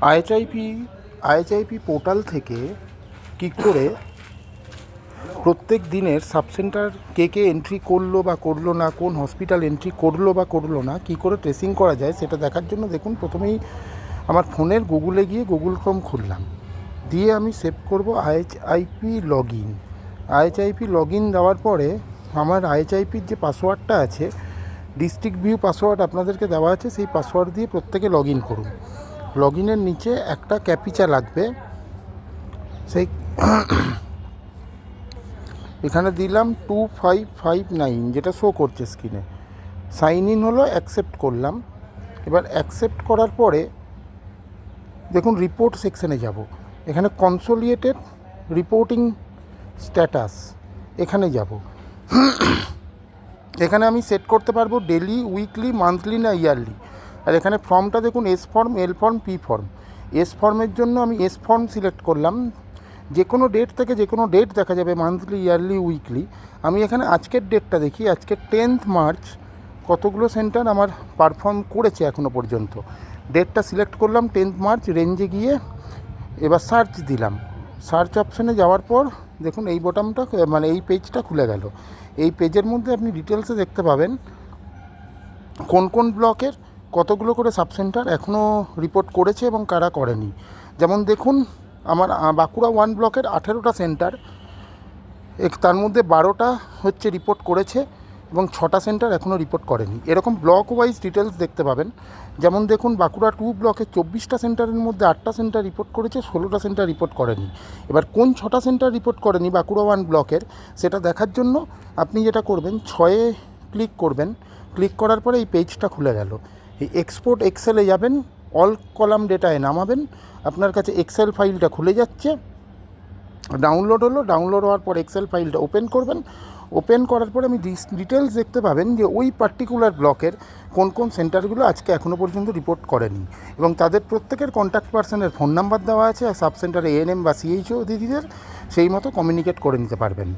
আইএচআইপি portal থেকে কী করে প্রত্যেক দিনের সাবসেন্টার কে এন্ট্রি করলো বা করলো না, কোন হসপিটাল এন্ট্রি করলো বা করলো না, কী করে ট্রেসিং করা যায় সেটা দেখার জন্য দেখুন প্রথমেই আমার ফোনের গুগলে গিয়ে গুগল ক্রোম খুললাম, দিয়ে আমি সেভ করব আইএচআইপি লগ ইন দেওয়ার পরে আমার আইএচআইপির যে পাসওয়ার্ডটা আছে, ডিস্ট্রিক্ট ভিউ পাসওয়ার্ড আপনাদেরকে দেওয়া আছে, সেই পাসওয়ার্ড দিয়ে প্রত্যেকে লগ ইন করুন। লগ ইনের নিচে একটা ক্যাপিচা লাগবে, সেই এখানে দিলাম 2559 যেটা শো করছে স্ক্রিনে। সাইন ইন হলো, অ্যাকসেপ্ট করলাম। এবার অ্যাকসেপ্ট করার পরে দেখুন রিপোর্ট সেকশানে যাব, এখানে কনসোলিয়েটেড রিপোর্টিং স্ট্যাটাস এখানে যাব। এখানে আমি সেট করতে পারবো ডেলি, উইকলি, মান্থলি না ইয়ারলি। আর এখানে ফর্মটা দেখুন এস ফর্ম, এল ফর্ম, পি ফর্ম। এস ফর্মের জন্য আমি এস ফর্ম সিলেক্ট করলাম। যে কোনো ডেট থেকে যে কোনো ডেট দেখা যাবে, মান্থলি, ইয়ারলি, উইকলি। আমি এখানে আজকের ডেটটা দেখি, আজকে 10th মার্চ কতগুলো সেন্টার আমার পারফর্ম করেছে এখনও পর্যন্ত। ডেটটা সিলেক্ট করলাম 10th মার্চ, রেঞ্জে গিয়ে এবার সার্চ দিলাম। সার্চ অপশানে যাওয়ার পর দেখুন এই বোতামটা, মানে এই পেজটা খুলে গেল। এই পেজের মধ্যে আপনি ডিটেলসে দেখতে পাবেন কোন কোন ব্লকের কতগুলো করে সাবসেন্টার এখনও রিপোর্ট করেছে এবং কারা করেনি। যেমন দেখুন আমার বাঁকুড়া 1 ব্লকের 18টা সেন্টার, তার মধ্যে 12টা হচ্ছে রিপোর্ট করেছে এবং 6টা সেন্টার এখনও রিপোর্ট করেনি। এরকম ব্লক ওয়াইজ ডিটেলস দেখতে পাবেন। যেমন দেখুন বাঁকুড়া 2 ব্লকে 24টা সেন্টারের মধ্যে 8টা সেন্টার রিপোর্ট করেছে, 16টা সেন্টার রিপোর্ট করেনি। এবার কোন 6টা সেন্টার রিপোর্ট করেনি বাঁকুড়া 1 ব্লকের, সেটা দেখার জন্য আপনি যেটা করবেন 6-এ ক্লিক করবেন। ক্লিক করার পরে এই পেজটা খুলে গেল। এই এক্সপোর্ট এক্সেলে যাবেন, অল কলাম ডেটায় নামাবেন, আপনার কাছে এক্সেল ফাইলটা খুলে যাচ্ছে। ডাউনলোড হলো, ডাউনলোড হওয়ার পর এক্সেল ফাইলটা ওপেন করবেন। ওপেন করার পরে আমি ডিটেলস দেখতে পাবেন যে ওই পার্টিকুলার ব্লকের কোন কোন সেন্টারগুলো আজকে এখনও পর্যন্ত রিপোর্ট করেনি এবং তাদের প্রত্যেকের কন্ট্যাক্ট পার্সনের ফোন নাম্বার দেওয়া আছে। আর সাব সেন্টারে এএনএম বা সিএইচও দিদিদের সেই মতো কমিউনিকেট করে নিতে পারবেন।